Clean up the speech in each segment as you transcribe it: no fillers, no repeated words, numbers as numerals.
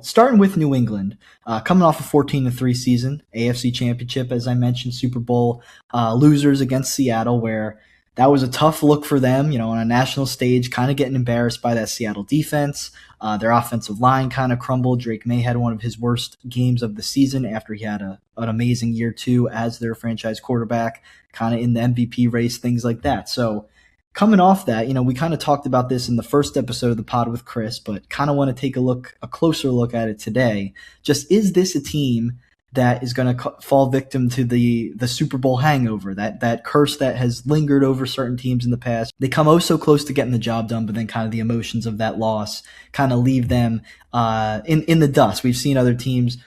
Starting with New England, coming off a 14-3 season, AFC Championship, as I mentioned, Super Bowl losers against Seattle, where that was a tough look for them, on a national stage, kind of getting embarrassed by that Seattle defense. Their offensive line kind of crumbled. Drake May had one of his worst games of the season after he had an amazing year two as their franchise quarterback, kind of in the MVP race, things like that. So coming off that, we kind of talked about this in the first episode of the pod with Chris, but kind of want to take a closer look at it today. Just, is this a team that is going to fall victim to the Super Bowl hangover, that curse that has lingered over certain teams in the past? They come so close to getting the job done, but then kind of the emotions of that loss kind of leave them in the dust. We've seen other teams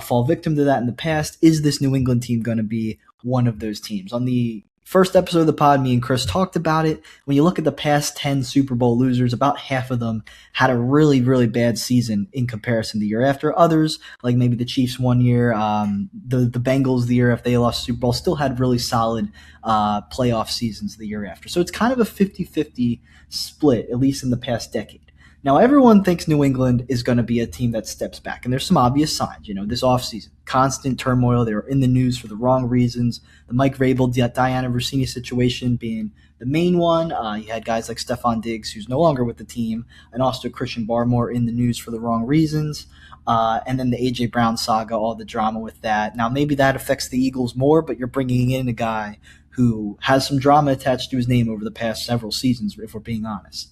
fall victim to that in the past. Is this New England team going to be one of those teams? On the first episode of the pod, me and Chris talked about it. When you look at the past 10 Super Bowl losers, about half of them had a really, really bad season in comparison to the year after. Others, like maybe the Chiefs one year, the Bengals the year after they lost Super Bowl, still had really solid playoff seasons the year after. So it's kind of a 50-50 split, at least in the past decade. Now, everyone thinks New England is going to be a team that steps back, and there's some obvious signs. This offseason, constant turmoil. They were in the news for the wrong reasons. The Mike Vrabel, Diana Rossini situation being the main one. You had guys like Stephon Diggs, who's no longer with the team, and also Christian Barmore in the news for the wrong reasons. And then the A.J. Brown saga, all the drama with that. Now, maybe that affects the Eagles more, but you're bringing in a guy who has some drama attached to his name over the past several seasons, if we're being honest.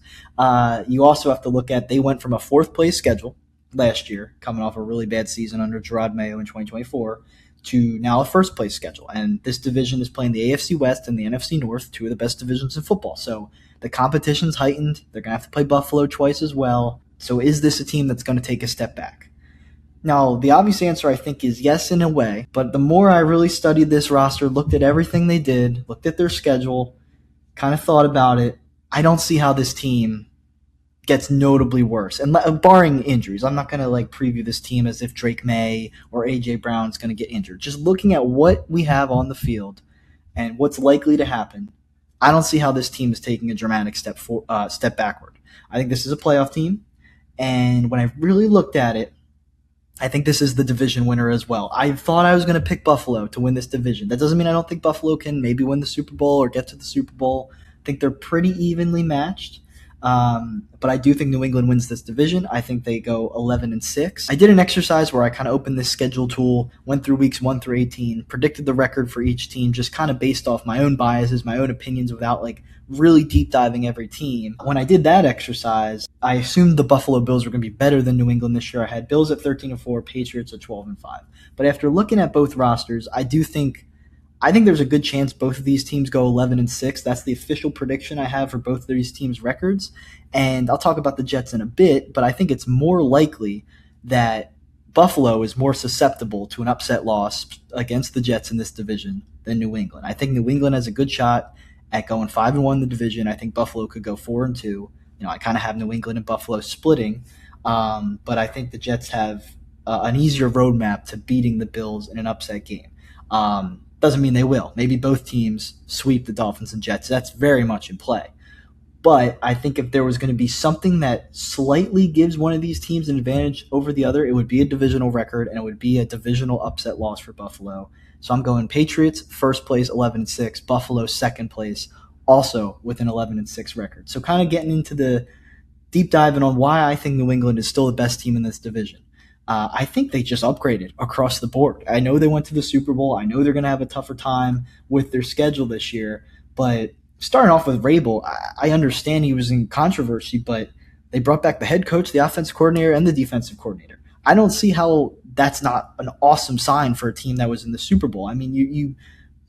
You also have to look at, they went from a fourth-place schedule last year, coming off a really bad season under Gerard Mayo in 2024, to now a first-place schedule. And this division is playing the AFC West and the NFC North, two of the best divisions in football. So the competition's heightened. They're going to have to play Buffalo twice as well. So is this a team that's going to take a step back? Now, the obvious answer, I think, is yes in a way, but the more I really studied this roster, looked at everything they did, looked at their schedule, kind of thought about it, I don't see how this team gets notably worse. And barring injuries, I'm not going to preview this team as if Drake May or A.J. Brown's going to get injured. Just looking at what we have on the field and what's likely to happen, I don't see how this team is taking a dramatic step backward. I think this is a playoff team, and when I really looked at it, I think this is the division winner as well. I thought I was going to pick Buffalo to win this division. That doesn't mean I don't think Buffalo can maybe win the Super Bowl or get to the Super Bowl. I think they're pretty evenly matched. But I do think New England wins this division. I think they go 11-6. I did an exercise where I kind of opened this schedule tool, went through weeks 1 through 18, predicted the record for each team, just kind of based off my own biases, my own opinions, without really deep diving every team. When I did that exercise, I assumed the Buffalo Bills were going to be better than New England this year. I had Bills at 13-4, Patriots at 12-5. But after looking at both rosters, I think there's a good chance both of these teams go 11-6. That's the official prediction I have for both of these teams' records. And I'll talk about the Jets in a bit, but I think it's more likely that Buffalo is more susceptible to an upset loss against the Jets in this division than New England. I think New England has a good shot at going 5-1 in the division. I think Buffalo could go 4-2. I kind of have New England and Buffalo splitting, but I think the Jets have an easier roadmap to beating the Bills in an upset game. Doesn't mean they will. Maybe both teams sweep the Dolphins and Jets. That's very much in play. But I think if there was going to be something that slightly gives one of these teams an advantage over the other, it would be a divisional record, and it would be a divisional upset loss for Buffalo. So I'm going Patriots, first place, 11-6. Buffalo, second place, also with an 11-6 record. So kind of getting into the deep diving on why I think New England is still the best team in this division. I think they just upgraded across the board. I know they went to the Super Bowl. I know they're going to have a tougher time with their schedule this year. But starting off with Vrabel, I understand he was in controversy, but they brought back the head coach, the offensive coordinator, and the defensive coordinator. I don't see how that's not an awesome sign for a team that was in the Super Bowl. I mean,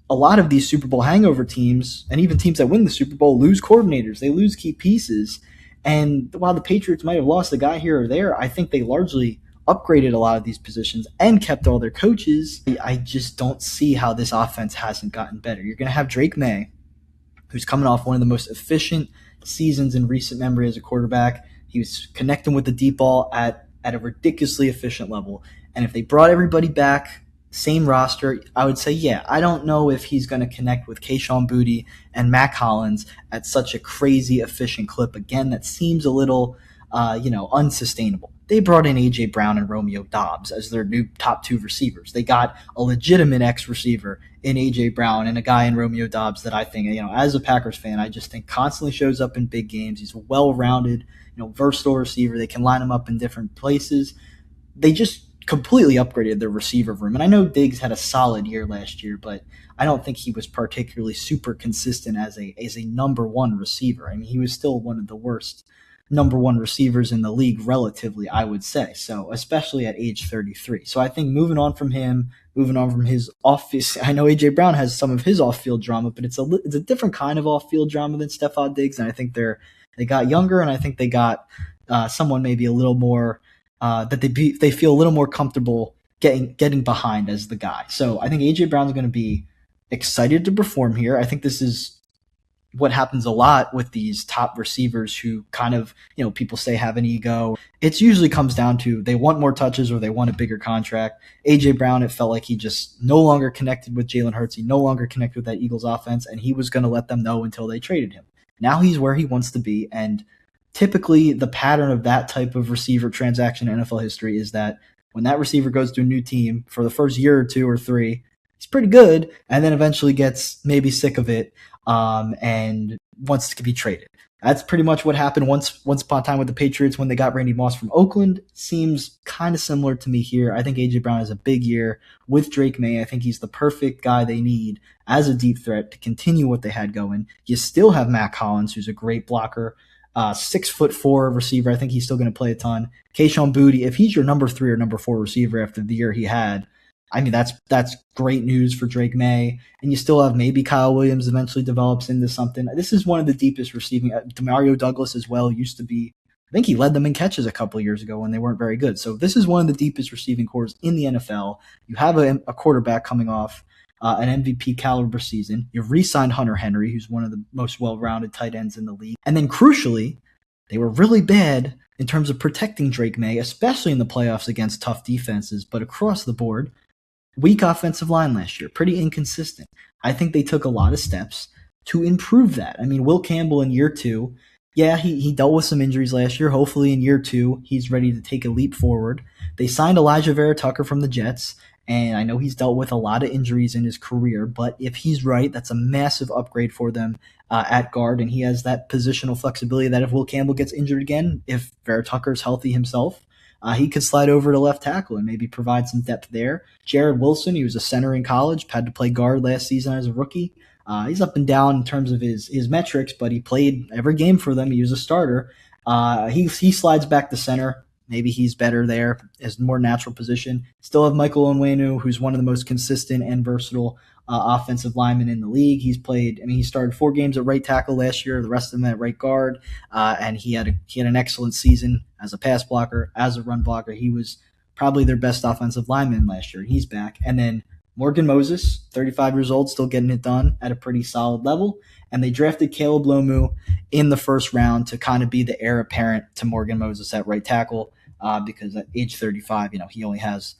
a lot of these Super Bowl hangover teams, and even teams that win the Super Bowl, lose coordinators. They lose key pieces. And while the Patriots might have lost a guy here or there, I think they largely upgraded a lot of these positions and kept all their coaches. I just don't see how this offense hasn't gotten better. You're going to have Drake May, who's coming off one of the most efficient seasons in recent memory as a quarterback. He was connecting with the deep ball at a ridiculously efficient level. And if they brought everybody back, same roster, I would say, yeah, I don't know if he's going to connect with Kayshon Boutte and Mac Hollins at such a crazy efficient clip. Again, that seems a little unsustainable. They brought in A.J. Brown and Romeo Dobbs as their new top two receivers. They got a legitimate X receiver in A.J. Brown and a guy in Romeo Dobbs that I think, as a Packers fan, I just think constantly shows up in big games. He's a well-rounded, versatile receiver. They can line him up in different places. They just completely upgraded their receiver room. And I know Diggs had a solid year last year, but I don't think he was particularly super consistent as a number one receiver. I mean, he was still one of the worst number one receivers in the league relatively, I would say. So, especially at age 33. So I think moving on from him, moving on from his off-field, I know A.J. Brown has some of his off-field drama, but it's a different kind of off-field drama than Stephon Diggs. And I think they got younger, and I think they got someone maybe a little more that they feel a little more comfortable getting behind as the guy. So I think A.J. Brown's going to be excited to perform here. I think this is what happens a lot with these top receivers who kind of, people say have an ego. It usually comes down to they want more touches or they want a bigger contract. A.J. Brown, it felt like he just no longer connected with Jalen Hurts. He no longer connected with that Eagles offense, and he was going to let them know until they traded him. Now he's where he wants to be, and typically the pattern of that type of receiver transaction in NFL history is that when that receiver goes to a new team for the first year or two or three, he's pretty good, and then eventually gets maybe sick of it and wants to be traded. That's pretty much what happened once upon a time with the Patriots when they got Randy Moss from Oakland. Seems kind of similar to me here. I think A.J. Brown has a big year with Drake May. I think he's the perfect guy they need as a deep threat to continue what they had going. You still have Matt Collins, who's a great blocker. 6'4" receiver. I think he's still going to play a ton. Kayshon Boutte, if he's your number 3 or number 4 receiver after the year he had, I mean, that's great news for Drake May. And you still have maybe Kyle Williams eventually develops into something. This is one of the deepest receiving. Demario Douglas as well used to be, I think he led them in catches a couple of years ago when they weren't very good. So this is one of the deepest receiving cores in the NFL. You have a quarterback coming off an MVP caliber season. You've re-signed Hunter Henry, who's one of the most well-rounded tight ends in the league. And then crucially, they were really bad in terms of protecting Drake May, especially in the playoffs against tough defenses, but across the board, weak offensive line last year, pretty inconsistent. I think they took a lot of steps to improve that. I mean, Will Campbell in year 2, yeah, he dealt with some injuries last year. Hopefully in year 2, he's ready to take a leap forward. They signed Elijah Vera Tucker from the Jets, and I know he's dealt with a lot of injuries in his career, but if he's right, that's a massive upgrade for them at guard, and he has that positional flexibility that if Will Campbell gets injured again, if Vera Tucker's healthy himself, he could slide over to left tackle and maybe provide some depth there. Jared Wilson, he was a center in college, had to play guard last season as a rookie. He's up and down in terms of his metrics, but he played every game for them. He was a starter. He slides back to center. Maybe he's better there as more natural position. Still have Michael Onwenu, who's one of the most consistent and versatile offensive linemen in the league. He started 4 games at right tackle last year, the rest of them at right guard, and he had an excellent season as a pass blocker, as a run blocker. He was probably their best offensive lineman last year. He's back. And then Morgan Moses, 35 years old, still getting it done at a pretty solid level. And they drafted Caleb Lomu in the first round to kind of be the heir apparent to Morgan Moses at right tackle because at age 35, he only has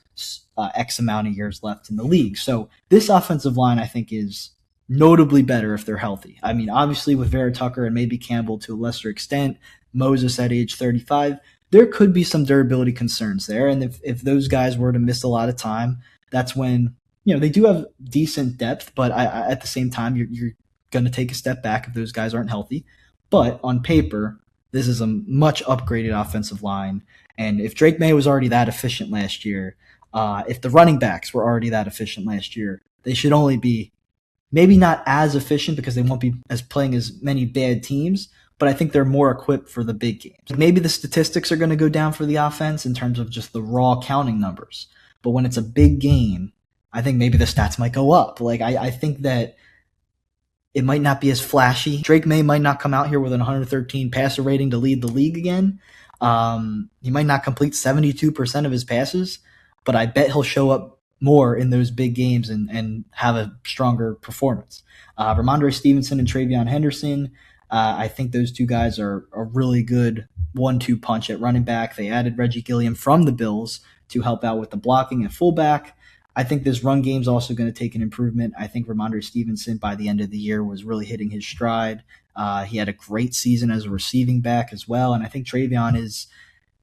X amount of years left in the league. So this offensive line, I think, is notably better if they're healthy. I mean, obviously with Vera Tucker and maybe Campbell to a lesser extent, Moses at age 35, there could be some durability concerns there. And if those guys were to miss a lot of time, that's when, they do have decent depth, but at the same time, you're going to take a step back if those guys aren't healthy. But on paper, this is a much upgraded offensive line. And if Drake May was already that efficient last year, if the running backs were already that efficient last year, they should only be maybe not as efficient because they won't be playing as many bad teams, but I think they're more equipped for the big games. Maybe the statistics are going to go down for the offense in terms of just the raw counting numbers. But when it's a big game, I think maybe the stats might go up. I think that it might not be as flashy. Drake May might not come out here with an 113 passer rating to lead the league again. He might not complete 72% of his passes, but I bet he'll show up more in those big games and have a stronger performance. Ramondre Stevenson and Travion Henderson, I think those two guys are a really good 1-2 punch at running back. They added Reggie Gilliam from the Bills to help out with the blocking at fullback. I think this run game is also going to take an improvement. I think Ramondre Stevenson by the end of the year was really hitting his stride. He had a great season as a receiving back as well, and I think Travion is.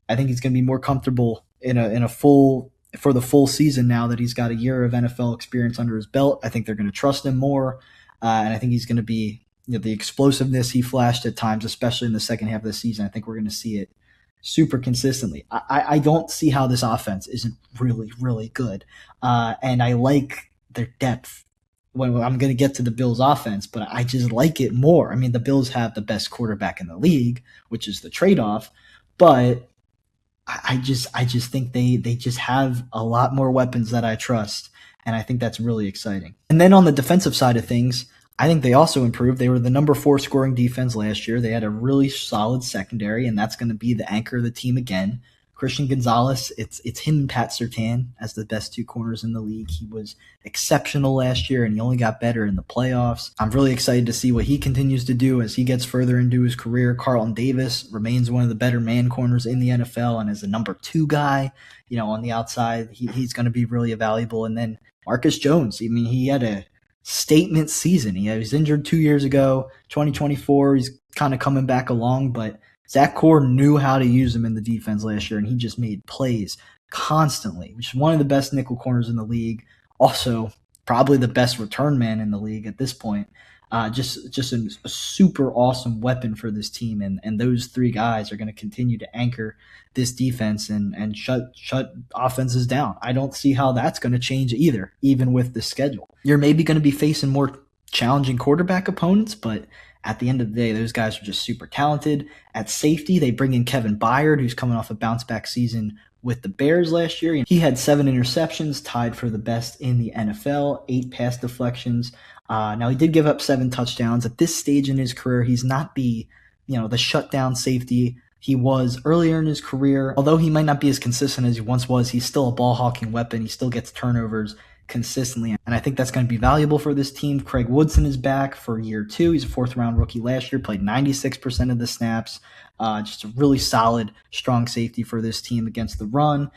I think he's going to be more comfortable in a full for the full season now that he's got a year of NFL experience under his belt. I think they're going to trust him more, and I think he's going to be the explosiveness he flashed at times, especially in the second half of the season. I think we're going to see it super consistently. I don't see how this offense isn't really, really good. And I like their depth. When I'm going to get to the Bills offense, but I just like it more. I mean, the Bills have the best quarterback in the league, which is the trade-off, but I just think they just have a lot more weapons that I trust, and I think that's really exciting. And then on the defensive side of things, I think they also improved. They were the number 4 scoring defense last year. They had a really solid secondary, and that's going to be the anchor of the team again. Christian Gonzalez, it's him and Pat Surtain as the best 2 corners in the league. He was exceptional last year, and he only got better in the playoffs. I'm really excited to see what he continues to do as he gets further into his career. Carlton Davis remains one of the better man corners in the NFL, and as a number 2 guy, on the outside, he's going to be really valuable. And then Marcus Jones, I mean, he had a statement season. He was injured 2 years ago, 2024. He's kind of coming back along, but Zach Core knew how to use him in the defense last year, and he just made plays constantly, which is one of the best nickel corners in the league. Also, probably the best return man in the league at this point. Just a super awesome weapon for this team, and those 3 guys are going to continue to anchor this defense and shut offenses down. I don't see how that's going to change either, even with the schedule. You're maybe going to be facing more challenging quarterback opponents, but at the end of the day, those guys are just super talented. At safety, they bring in Kevin Byard, who's coming off a bounce-back season with the Bears last year. He had 7 interceptions, tied for the best in the NFL, 8 pass deflections. Now, he did give up 7 touchdowns. At this stage in his career, he's not the shutdown safety he was earlier in his career. Although he might not be as consistent as he once was, he's still a ball-hawking weapon. He still gets turnovers consistently, and I think that's going to be valuable for this team. Craig Woodson is back for year 2. He's a 4th-round rookie last year, played 96% of the snaps. Just a really solid, strong safety for this team against the run.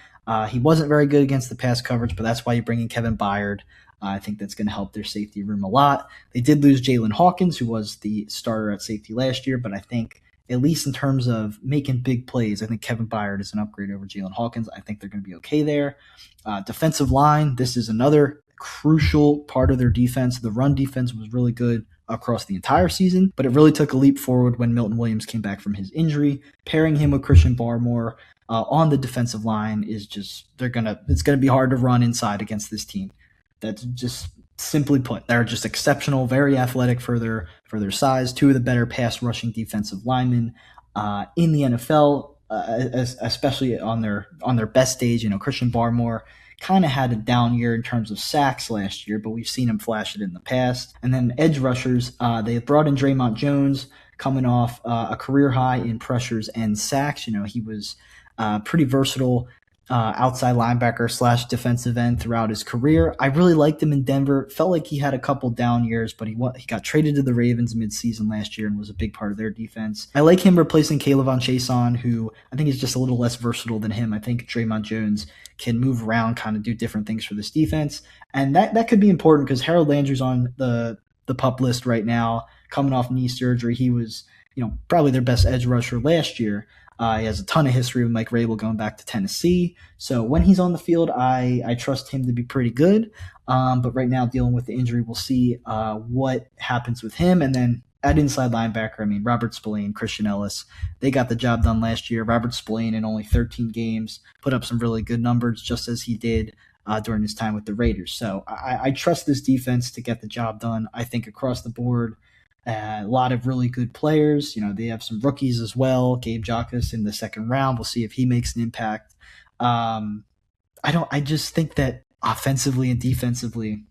He wasn't very good against the pass coverage, but that's why you bring in Kevin Byard. I think that's going to help their safety room a lot. They did lose Jalen Hawkins, who was the starter at safety last year, but I think at least in terms of making big plays, I think Kevin Byard is an upgrade over Jalen Hawkins. I think they're going to be okay there. Defensive line, this is another crucial part of their defense. The run defense was really good across the entire season, but it really took a leap forward when Milton Williams came back from his injury. Pairing him with Christian Barmore on the defensive line is just it's gonna be hard to run inside against this team. That's just simply put, they're just exceptional, very athletic for their size. 2 of the better pass rushing defensive linemen in the NFL, especially on their best stage. Christian Barmore kind of had a down year in terms of sacks last year, but we've seen him flash it in the past. And then edge rushers, they brought in Draymond Jones, coming off a career high in pressures and sacks. He was pretty versatile outside linebacker / defensive end throughout his career. I really liked him in Denver. Felt like he had a couple down years, but he got traded to the Ravens midseason last year and was a big part of their defense. I like him replacing Kayvon Chason, who I think is just a little less versatile than him. I think Draymond Jones can move around, kind of do different things for this defense, and that could be important because Harold Landry's on the PUP list right now, coming off knee surgery. He was probably their best edge rusher last year. He has a ton of history with Mike Rabel going back to Tennessee. So when he's on the field, I trust him to be pretty good. But right now, dealing with the injury, we'll see what happens with him. And then at inside linebacker, Robert Spillane, Christian Ellis, they got the job done last year. Robert Spillane in only 13 games put up some really good numbers, just as he did during his time with the Raiders. So I trust this defense to get the job done. I think across the board, a lot of really good players. They have some rookies as well. Gabe Jacas in the 2nd round. We'll see if he makes an impact. I just think that offensively and defensively,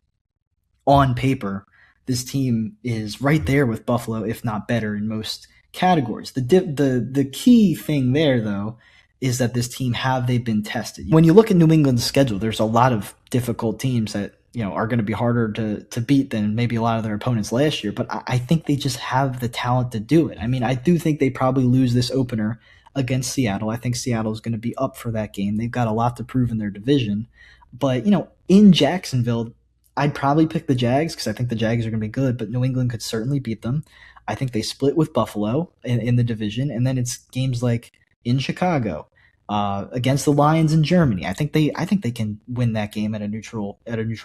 on paper, this team is right there with Buffalo, if not better, in most categories. The key thing there, though, is that this team, have they been tested? When you look at New England's schedule, there's a lot of difficult teams that are going to be harder to beat than maybe a lot of their opponents last year. But I think they just have the talent to do it. I do think they probably lose this opener against Seattle. I think Seattle is going to be up for that game. They've got a lot to prove in their division. But, in Jacksonville, I'd probably pick the Jags because I think the Jags are going to be good, but New England could certainly beat them. I think they split with Buffalo in the division, and then it's games like in Chicago, against the Lions in Germany. I think they can win that game at a neutral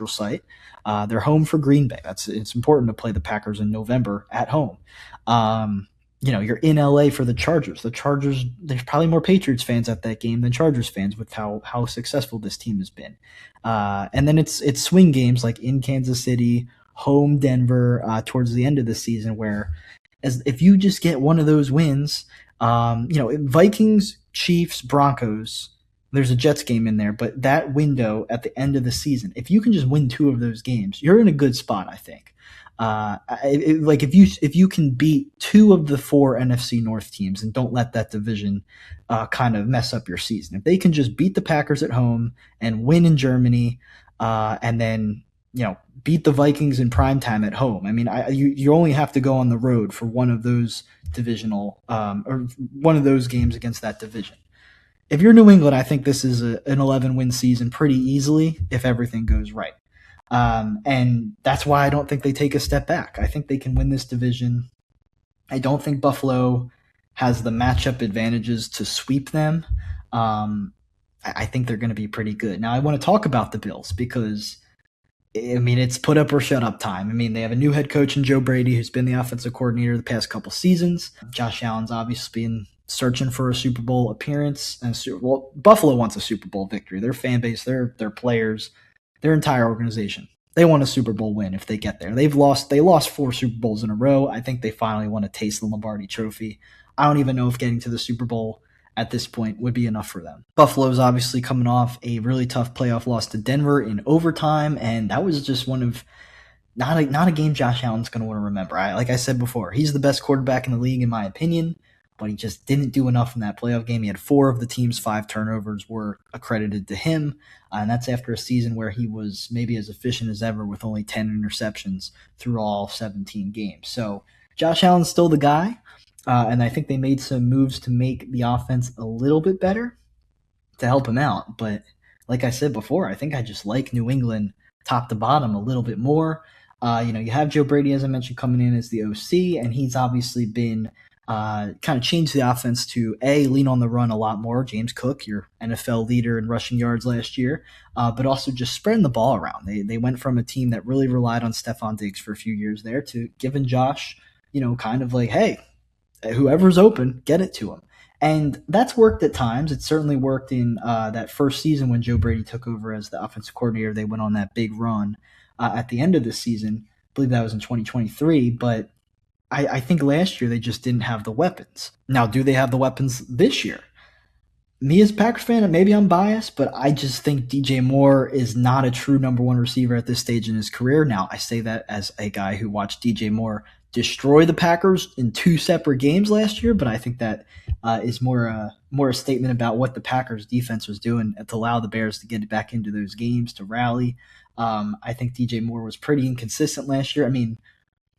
site. They're home for Green Bay. It's important to play the Packers in November at home. Um, you're in LA for the Chargers. The Chargers, there's probably more Patriots fans at that game than Chargers fans with how successful this team has been. And then it's swing games like in Kansas City, home Denver, towards the end of the season, where as if you just get one of those wins, Vikings, Chiefs, Broncos. There's a Jets game in there, but that window at the end of the season, if you can just win two of those games, you're in a good spot, I think. Like if you can beat two of the four NFC North teams and don't let that division kind of mess up your season. If they can just beat the Packers at home and win in Germany, and then beat the Vikings in prime time at home. I mean, you only have to go on the road for one of those divisional or one of those games against that division. If you're New England, I think this is an 11-win season pretty easily if everything goes right. And that's why I don't think they take a step back. I think they can win this division. I don't think Buffalo has the matchup advantages to sweep them. I think they're going to be pretty good. Now, I want to talk about the Bills because it's put up or shut up time. They have a new head coach in Joe Brady, who's been the offensive coordinator the past couple seasons. Josh Allen's obviously been searching for a Super Bowl appearance, and Buffalo wants a Super Bowl victory. Their fan base, their players, their entire organization, they want a Super Bowl win if they get there. They lost 4 Super Bowls in a row. I think they finally want to taste the Lombardi Trophy. I don't even know if getting to the Super Bowl at this point would be enough for them. Buffalo's obviously coming off a really tough playoff loss to Denver in overtime, and that was just one of not a game Josh Allen's going to want to remember. Like I said before, he's the best quarterback in the league in my opinion, but he just didn't do enough in that playoff game. He had 4 of the team's 5 turnovers were accredited to him, and that's after a season where he was maybe as efficient as ever with only 10 interceptions through all 17 games. So Josh Allen's still the guy. And I think they made some moves to make the offense a little bit better to help him out. But like I said before, I think I just like New England top to bottom a little bit more. You have Joe Brady, as I mentioned, coming in as the OC, and he's obviously been kind of changed the offense to lean on the run a lot more. James Cook, your NFL leader in rushing yards last year, but also just spreading the ball around. They went from a team that really relied on Stephon Diggs for a few years there to giving Josh, kind of like, hey, whoever's open, get it to him. And that's worked at times. It certainly worked in that first season when Joe Brady took over as the offensive coordinator. They went on that big run at the end of the season. I believe that was in 2023. But I think last year they just didn't have the weapons. Now, do they have the weapons this year? Me as a Packers fan, maybe I'm biased, but I just think DJ Moore is not a true number one receiver at this stage in his career. Now, I say that as a guy who watched DJ Moore destroy the Packers in 2 separate games last year, but I think that is more a statement about what the Packers defense was doing to allow the Bears to get back into those games, to rally. I think DJ Moore was pretty inconsistent last year.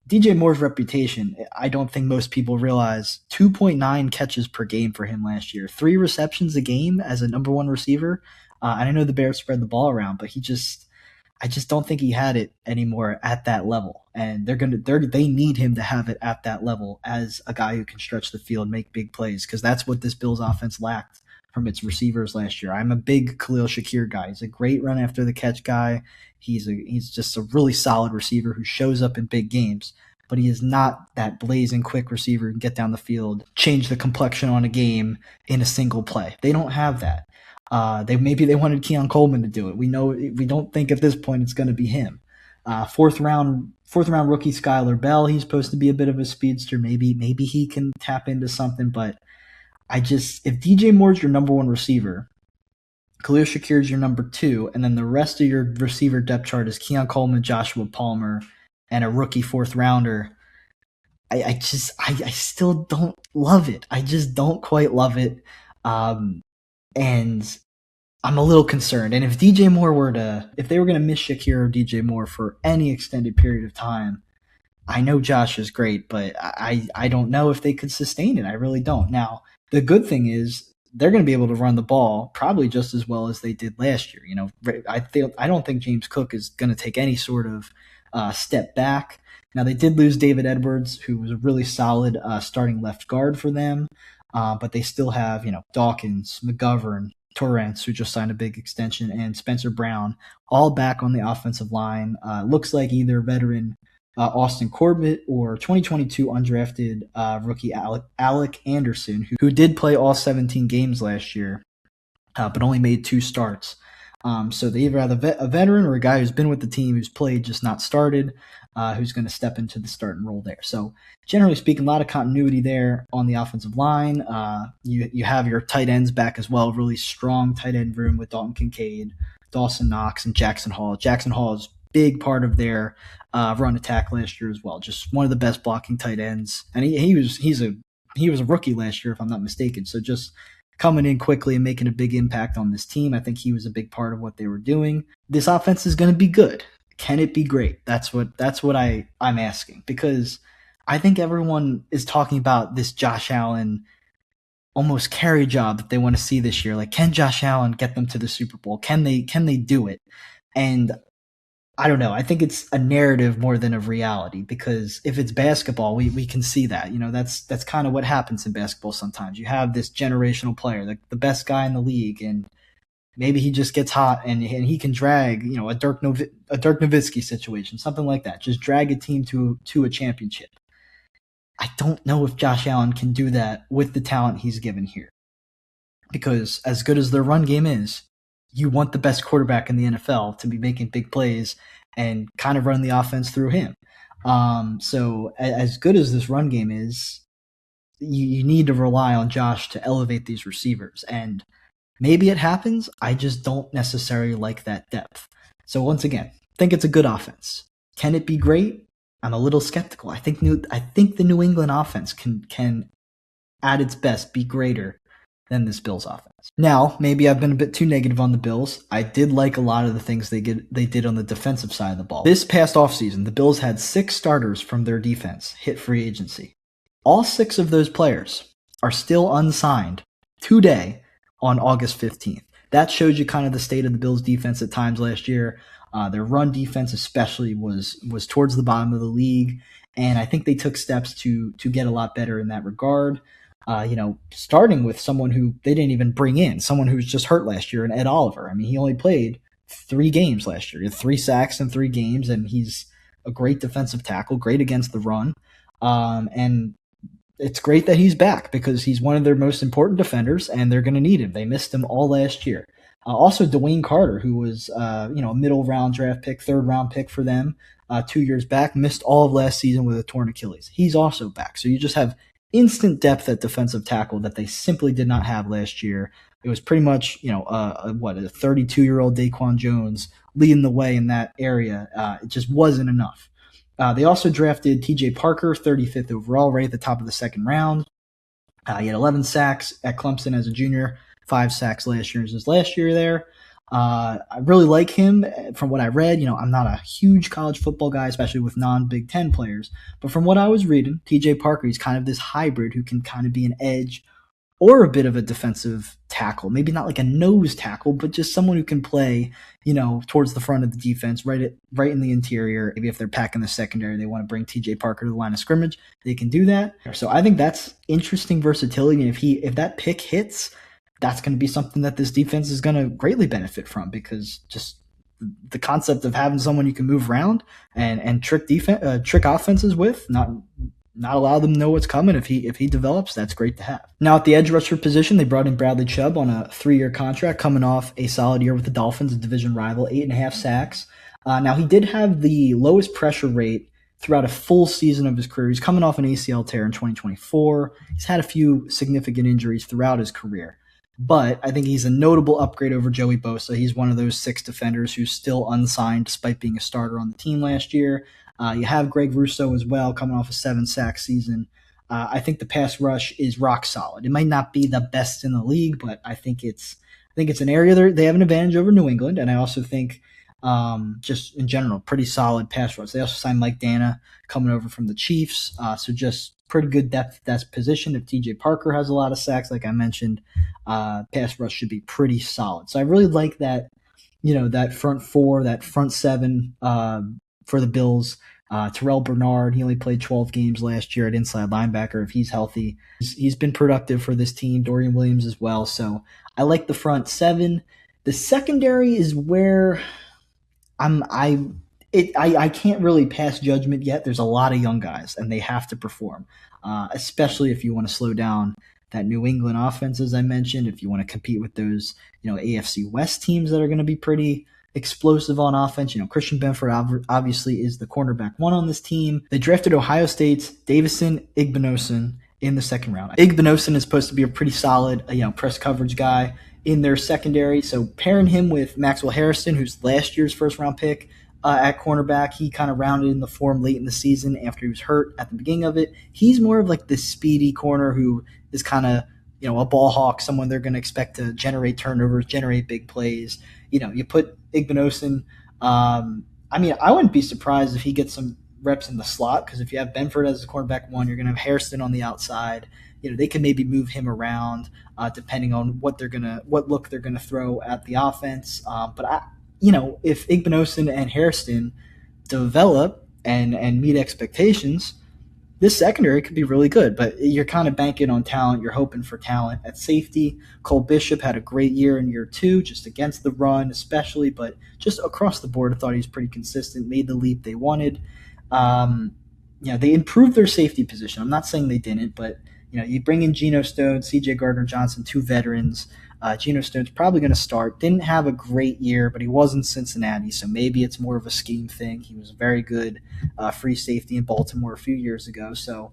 DJ Moore's reputation, I don't think most people realize, 2.9 catches per game for him last year, 3 receptions a game as a number one receiver. And I know the Bears spread the ball around, but I just don't think he had it anymore at that level. And they need him to have it at that level as a guy who can stretch the field, make big plays, because that's what this Bills offense lacked from its receivers last year. I'm a big Khalil Shakir guy. He's a great run after the catch guy. He's just a really solid receiver who shows up in big games, but he is not that blazing quick receiver who can get down the field, change the complexion on a game in a single play. They don't have that. Maybe they wanted Keon Coleman to do it. We don't think at this point it's going to be him. Fourth round rookie Skylar Bell. He's supposed to be a bit of a speedster. Maybe he can tap into something. But if DJ Moore's your number one receiver, Khalil Shakir's your number 2, and then the rest of your receiver depth chart is Keon Coleman, Joshua Palmer, and a rookie 4th rounder. I still don't love it. I just don't quite love it. And I'm a little concerned. And if DJ Moore if they were going to miss Shakir or DJ Moore for any extended period of time, I know Josh is great, but I don't know if they could sustain it. I really don't. Now, the good thing is they're going to be able to run the ball probably just as well as they did last year. I don't think James Cook is going to take any sort of step back. Now, they did lose David Edwards, who was a really solid starting left guard for them, but they still have, Dawkins, McGovern, Torrance, who just signed a big extension, and Spencer Brown, all back on the offensive line. Looks like either veteran Austin Corbett or 2022 undrafted rookie Alec Anderson, who did play all 17 games last year, but only made 2 starts. So they either have a veteran or a guy who's been with the team, who's played, just not started, who's going to step into the starting role there. So generally speaking, a lot of continuity there on the offensive line. You have your tight ends back as well, really strong tight end room with Dalton Kincaid, Dawson Knox, and Jackson Hall. Jackson Hall is a big part of their run attack last year as well. Just one of the best blocking tight ends, and he was a rookie last year, if I'm not mistaken. So just coming in quickly and making a big impact on this team. I think he was a big part of what they were doing. This offense is going to be good. Can it be great? That's what I'm asking, because I think everyone is talking about this Josh Allen almost carry job that they want to see this year. Like, can Josh Allen get them to the Super Bowl? Can they do it? And I don't know. I think it's a narrative more than a reality, because if it's basketball, we can see that. That's kind of what happens in basketball sometimes. You have this generational player, the best guy in the league, and maybe he just gets hot and he can drag, a Dirk Nowitzki situation, something like that. Just drag a team to a championship. I don't know if Josh Allen can do that with the talent he's given here, because as good as their run game is, you want the best quarterback in the NFL to be making big plays and kind of run the offense through him. So as good as this run game is, you need to rely on Josh to elevate these receivers. And maybe it happens. I just don't necessarily like that depth. So once again, I think it's a good offense. Can it be great? I'm a little skeptical. I think the New England offense can at its best be greater than this Bills offense. Now, maybe I've been a bit too negative on the Bills. I did like a lot of the things they did on the defensive side of the ball. This past offseason, the Bills had 6 starters from their defense hit free agency. All 6 of those players are still unsigned today on August 15th. That shows you kind of the state of the Bills defense at times last year. Their run defense especially was towards the bottom of the league, and I think they took steps to get a lot better in that regard. Starting with someone who they didn't even bring in, someone who was just hurt last year, and Ed Oliver. I mean, he only played 3 games last year. He had 3 sacks in 3 games, and he's a great defensive tackle, great against the run. And it's great that he's back, because he's one of their most important defenders, and they're going to need him. They missed him all last year. Also, Dwayne Carter, who was a middle round draft pick, 3rd round pick for them 2 years back, missed all of last season with a torn Achilles. He's also back. So you just have instant depth at defensive tackle that they simply did not have last year. It was pretty much, a 32-year-old Daquan Jones leading the way in that area. It just wasn't enough. They also drafted TJ Parker, 35th overall, right at the top of the 2nd round. He had 11 sacks at Clemson as a junior, 5 sacks last year as his last year there. I really like him from what I read. I'm not a huge college football guy, especially with non-Big Ten players. But from what I was reading, TJ Parker, he's kind of this hybrid who can kind of be an edge or a bit of a defensive tackle. Maybe not like a nose tackle, but just someone who can play, towards the front of the defense, right in the interior. Maybe if they're packing the secondary, they want to bring TJ Parker to the line of scrimmage, they can do that. So I think that's interesting versatility. And if that pick hits, that's going to be something that this defense is going to greatly benefit from, because just the concept of having someone you can move around and trick offenses with, not allow them to know what's coming. If he develops, that's great to have. Now at the edge rusher position, they brought in Bradley Chubb on a 3-year contract, coming off a solid year with the Dolphins, a division rival, 8.5 sacks. Now he did have the lowest pressure rate throughout a full season of his career. He's coming off an ACL tear in 2024. He's had a few significant injuries throughout his career. But I think he's a notable upgrade over Joey Bosa. He's one of those 6 defenders who's still unsigned despite being a starter on the team last year. You have Greg Rousseau as well, coming off a 7-sack season. I think the pass rush is rock solid. It might not be the best in the league, but I think it's an area they have an advantage over New England. And I also think just in general, pretty solid pass rush. They also signed Mike Dana coming over from the Chiefs. So just pretty good depth at that position. If TJ Parker has a lot of sacks, like I mentioned, pass rush should be pretty solid. So I really like that, that front 4, that front 7 for the Bills. Terrell Bernard, he only played 12 games last year at inside linebacker if he's healthy. He's been productive for this team. Dorian Williams as well. So I like the front seven. The secondary is where I can't really pass judgment yet. There's a lot of young guys, and they have to perform, especially if you want to slow down that New England offense, as I mentioned. If you want to compete with those, AFC West teams that are going to be pretty explosive on offense. Christian Benford obviously is the cornerback one on this team. They drafted Ohio State's Davison Igbinosun in the second round. Igbinosun is supposed to be a pretty solid, press coverage guy in their secondary. So pairing him with Maxwell Harrison, who's last year's first round pick at cornerback, he kind of rounded in the form late in the season after he was hurt at the beginning of it. He's more of like this speedy corner who is kind of, a ball hawk, someone they're going to expect to generate turnovers, generate big plays. You put Igbinosun. I wouldn't be surprised if he gets some reps in the slot, because if you have Benford as a cornerback one, you're going to have Harrison on the outside. They can maybe move him around depending on what look they're gonna throw at the offense. If Igbinosun and Harrison develop and meet expectations, this secondary could be really good. But you're kind of banking on talent. You're hoping for talent at safety. Cole Bishop had a great year in year 2, just against the run especially, but just across the board, I thought he was pretty consistent, made the leap they wanted. They improved their safety position. I'm not saying they didn't, but you bring in Geno Stone, C.J. Gardner-Johnson, 2 veterans. Geno Stone's probably going to start. Didn't have a great year, but he was in Cincinnati, so maybe it's more of a scheme thing. He was a very good free safety in Baltimore a few years ago, so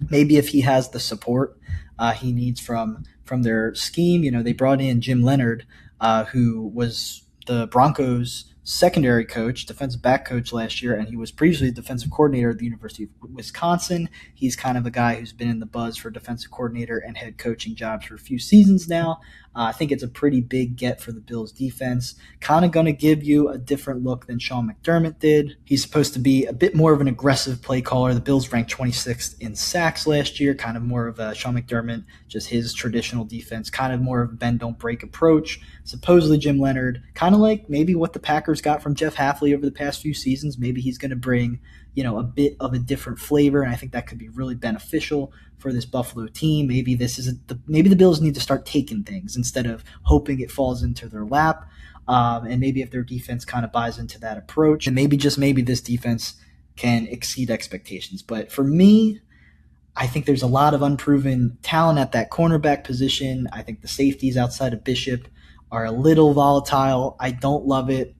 maybe if he has the support he needs from their scheme. They brought in Jim Leonard, who was the Broncos' secondary coach, defensive back coach last year, and he was previously the defensive coordinator at the University of Wisconsin. He's kind of a guy who's been in the buzz for defensive coordinator and head coaching jobs for a few seasons now. I think it's a pretty big get for the Bills defense. Kind of going to give you a different look than Sean McDermott did. He's supposed to be a bit more of an aggressive play caller. The Bills ranked 26th in sacks last year, kind of more of a Sean McDermott, just his traditional defense, kind of more of a bend, don't break approach. Supposedly Jim Leonard, kind of like maybe what the Packers got from Jeff Hafley over the past few seasons. Maybe he's going to bring, a bit of a different flavor, and I think that could be really beneficial for this Buffalo team. Maybe maybe the Bills need to start taking things instead of hoping it falls into their lap. And maybe if their defense kind of buys into that approach, and maybe this defense can exceed expectations. But for me, I think there's a lot of unproven talent at that cornerback position. I think the safeties outside of Bishop are a little volatile. I don't love it.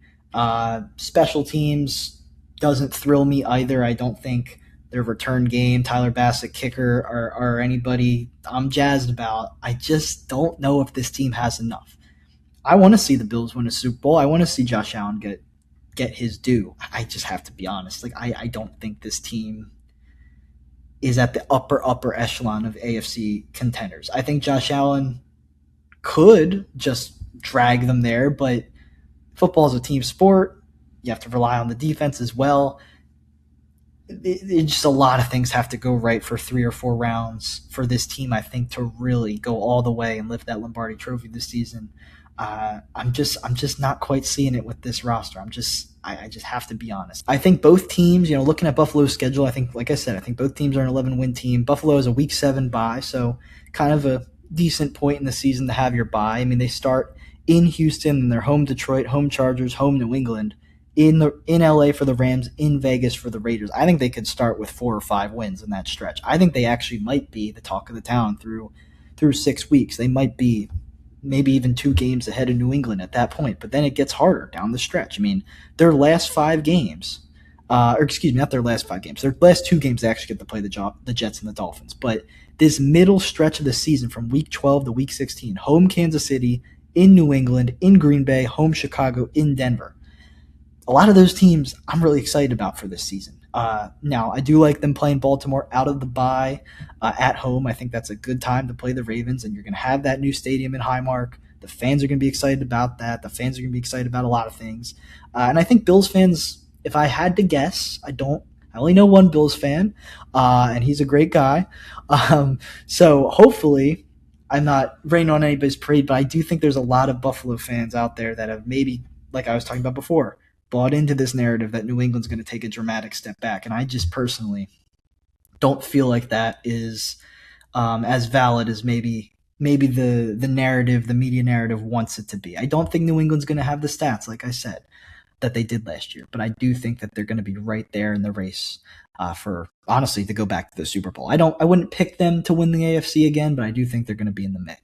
Special teams doesn't thrill me either. I don't think their return game, Tyler Bassett, kicker, or anybody I'm jazzed about. I just don't know if this team has enough. I want to see the Bills win a Super Bowl. I want to see Josh Allen get his due. I just have to be honest. I don't think this team is at the upper echelon of AFC contenders. I think Josh Allen could just drag them there, but football is a team sport. You have to rely on the defense as well. Just a lot of things have to go right for 3 or 4 rounds for this team, I think, to really go all the way and lift that Lombardi Trophy this season. I'm just not quite seeing it with this roster. I just have to be honest. I think both teams, looking at Buffalo's schedule, I think, like I said, I think both teams are an 11-win team. Buffalo is a Week 7 bye, so kind of a decent point in the season to have your bye. I mean, they start in Houston, and they're home Detroit, home Chargers, home New England, in LA for the Rams, in Vegas for the Raiders. I think they could start with 4 or 5 wins in that stretch. I think they actually might be the talk of the town through 6 weeks. They might be maybe even 2 games ahead of New England at that point, but then it gets harder down the stretch. I mean, their last 5 games, not their last 5 games, their last 2 games they actually get to play the Jets and the Dolphins. But this middle stretch of the season from Week 12 to Week 16, home Kansas City, in New England, in Green Bay, home Chicago, in Denver. A lot of those teams I'm really excited about for this season. Now, I do like them playing Baltimore out of the bye at home. I think that's a good time to play the Ravens, and you're going to have that new stadium in Highmark. The fans are going to be excited about that. The fans are going to be excited about a lot of things. And I think Bills fans, if I had to guess, I only know one Bills fan, and he's a great guy. So hopefully I'm not raining on anybody's parade, but I do think there's a lot of Buffalo fans out there that have maybe, like I was talking about before, bought into this narrative that New England's going to take a dramatic step back, and I just personally don't feel like that is as valid as maybe the narrative, the media narrative wants it to be. I don't think New England's going to have the stats, like I said, that they did last year, but I do think that they're going to be right there in the race for honestly to go back to the Super Bowl. I wouldn't pick them to win the AFC again, but I do think they're going to be in the mix.